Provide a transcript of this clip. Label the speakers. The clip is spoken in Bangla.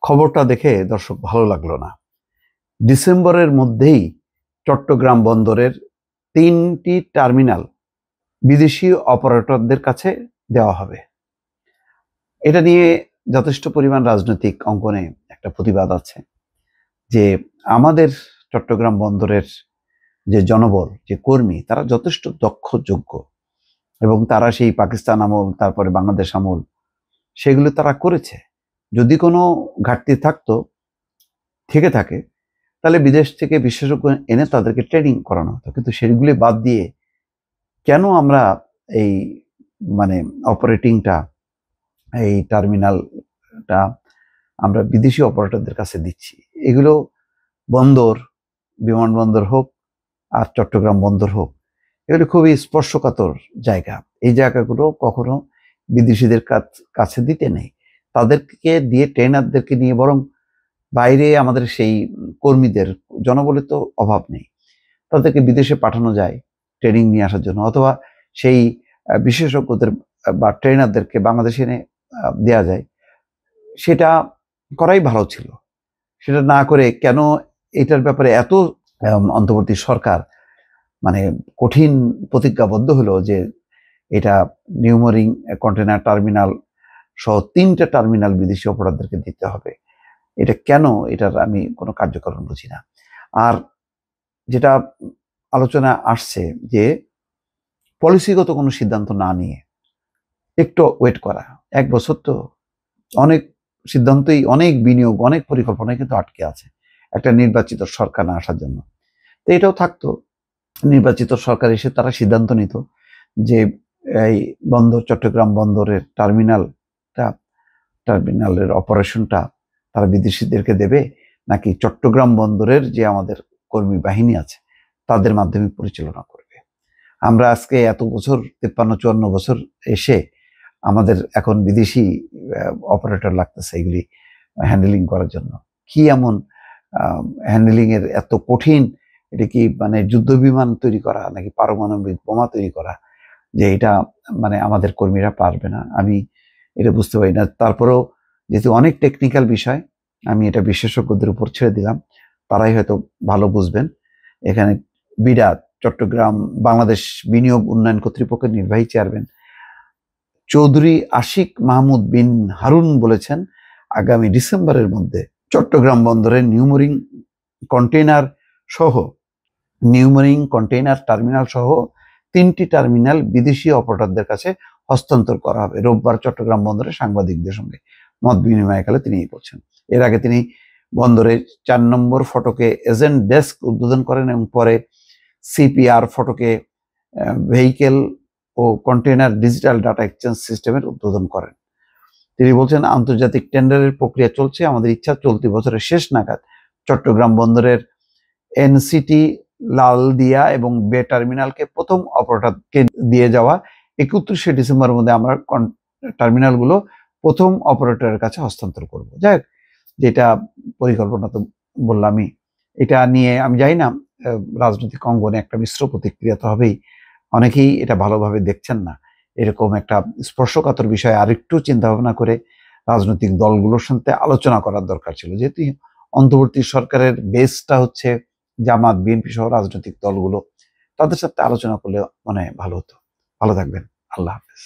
Speaker 1: খবরটা দেখে দর্শক ভালো লাগলো না। ডিসেম্বরের মধ্যেই চট্টগ্রাম বন্দরের ৩টি টার্মিনাল বিদেশি অপারেটরদের কাছে দেওয়া হবে। এটা নিয়ে যথেষ্ট পরিমাণ রাজনৈতিক অঙ্গনে একটা প্রতিবাদ আছে যে আমাদের চট্টগ্রাম বন্দরের যে জনবল, যে কর্মী, তারা যথেষ্ট দক্ষ, যোগ্য এবং তারা সেই পাকিস্তান আমল, তারপরে বাংলাদেশ আমল, সেগুলো তারা করেছে। যদি কোনো ঘাটতি থেকে থাকে, তাহলে বিদেশ থেকে বিশেষজ্ঞ এনে তাদেরকে ট্রেনিং করানো হতো। কিন্তু সেগুলি বাদ দিয়ে কেন আমরা এই অপারেটিংটা, এই টার্মিনালটা আমরা বিদেশি অপারেটরদের কাছে দিচ্ছি? এগুলো বন্দর, বিমানবন্দর হোক আর চট্টগ্রাম বন্দর হোক, এগুলো খুবই স্পর্শকাতর জায়গা। এই জায়গাগুলো কখনো বিদেশিদের কাছে দিতে নেই। তাদেরকে দিয়ে, ট্রেনারদেরকে নিয়ে, বরং বাইরে আমাদের সেই কর্মীদের, জনবলের তো অভাব নেই, তাদেরকে বিদেশে পাঠানো যায় ট্রেনিং নিয়ে আসার জন্য, অথবা সেই বিশেষজ্ঞদের বা ট্রেনারদেরকে বাংলাদেশে এনে দেওয়া যায়। সেটা করাই ভালো ছিল। সেটা না করে কেন এটার ব্যাপারে এত অন্তর্বর্তী সরকার কঠিন প্রতিজ্ঞাবদ্ধ হলো যে এটা নিউমোরিং কন্টেনার টার্মিনাল সহ 3টা টার্মিনাল বিদেশি অপারেটরদেরকে দিতে হবে? এটা কেন? এটার আমি কোনো কার্যকারণ বুঝি না। আর যেটা আলোচনা আসছে যে পলিসিগত কোনো সিদ্ধান্ত না নিয়ে একটু ওয়েট করা। 1 বছর তো অনেক সিদ্ধান্তই, অনেক বিনিয়োগ, অনেক পরিকল্পনায় কিন্তু আটকে আছে একটা নির্বাচিত সরকার না আসার জন্য। তো এটাও থাকতো, নির্বাচিত সরকার এসে তারা সিদ্ধান্ত নিত যে এই চট্টগ্রাম বন্দরের টার্মিনালের অপারেশনটা তারা বিদেশিদেরকে দেবে, নাকি চট্টগ্রাম বন্দরের যে আমাদের কর্মী বাহিনী আছে তাদের মাধ্যমে পরিচালনা করবে। আমরা আজকে এত বছর, 53-54 বছর এসে আমাদের এখন বিদেশি অপারেটর লাগতেছে এগুলি হ্যান্ডেলিং করার জন্য। কি এমন হ্যান্ডেলিং এর এত কঠিন? এটা কি যুদ্ধ বিমান তৈরি করা নাকি পারমাণবিক বোমা তৈরি করা, যে এটা আমাদের কর্মীরা পারবে না? আমি এটা বুঝতে পারি না। তারপরেও যেহেতু অনেক টেকনিক্যাল বিষয়, আমি এটা বিশেষজ্ঞদের উপর ছেড়ে দিলাম, তারাই হয়তো ভালো বুঝবেন। এখানে চট্টগ্রাম বাংলাদেশ বিনিয়োগ উন্নয়ন কর্তৃপক্ষের নির্বাহী চেয়ারম্যান চৌধুরী আশিক মাহমুদ বিন হারুন বলেছেন, আগামী ডিসেম্বরের মধ্যে চট্টগ্রাম বন্দরের নিউমোরিং কন্টেইনার টার্মিনাল সহ 3টি টার্মিনাল বিদেশি অপারেটরদের কাছে হস্তান্তর করা হবে। রোববার চট্টগ্রাম বন্দরে সাংবাদিকদের সঙ্গে মত বিনিময়কালে তিনি বলছেন। এর আগে তিনি বন্দরের 4 নম্বর ফটকে এজেন্ট ডেস্ক উদ্বোধন করেন এবং পরে সিপিআর ফটকে ভেহিকেল ও কন্টেইনার ডিজিটাল ডাটা এক্সচেঞ্জ সিস্টেমের উদ্বোধন করেন। তিনি বলছেন, আন্তর্জাতিক টেন্ডারের প্রক্রিয়া চলছে। আমাদের ইচ্ছা চলতি বছরের শেষ নাগাদ চট্টগ্রাম বন্দরের এনসিটি, লালদিয়া এবং বে টার্মিনালকে প্রথম অপারেটরকে দিয়ে যাওয়া। 31শে ডিসেম্বরের মধ্যে আমরা টার্মিনালগুলো প্রথম অপারেটরের কাছে হস্তান্তর করব। যাই হোক, যেটা পরিকল্পনা তো বললামই। এটা নিয়ে আমি জানি না, রাজনৈতিক অঙ্গনে একটা মিশ্র প্রতিক্রিয়া তো হবেই। অনেকেই এটা ভালোভাবে দেখছেন না। এরকম একটা স্পর্শকাতর বিষয়ে আরেকটু চিন্তা ভাবনা করে রাজনৈতিক দলগুলোর সাথে আলোচনা করার দরকার ছিল। যেহেতু অন্তর্বর্তী সরকারের বেসটা হচ্ছে জামাত, বিএনপি সহ রাজনৈতিক দলগুলো, তাদের সাথে আলোচনা করলে মনে হয় ভালো হতো। ভালো থাকবেন। আল্লাহ হাফেজ।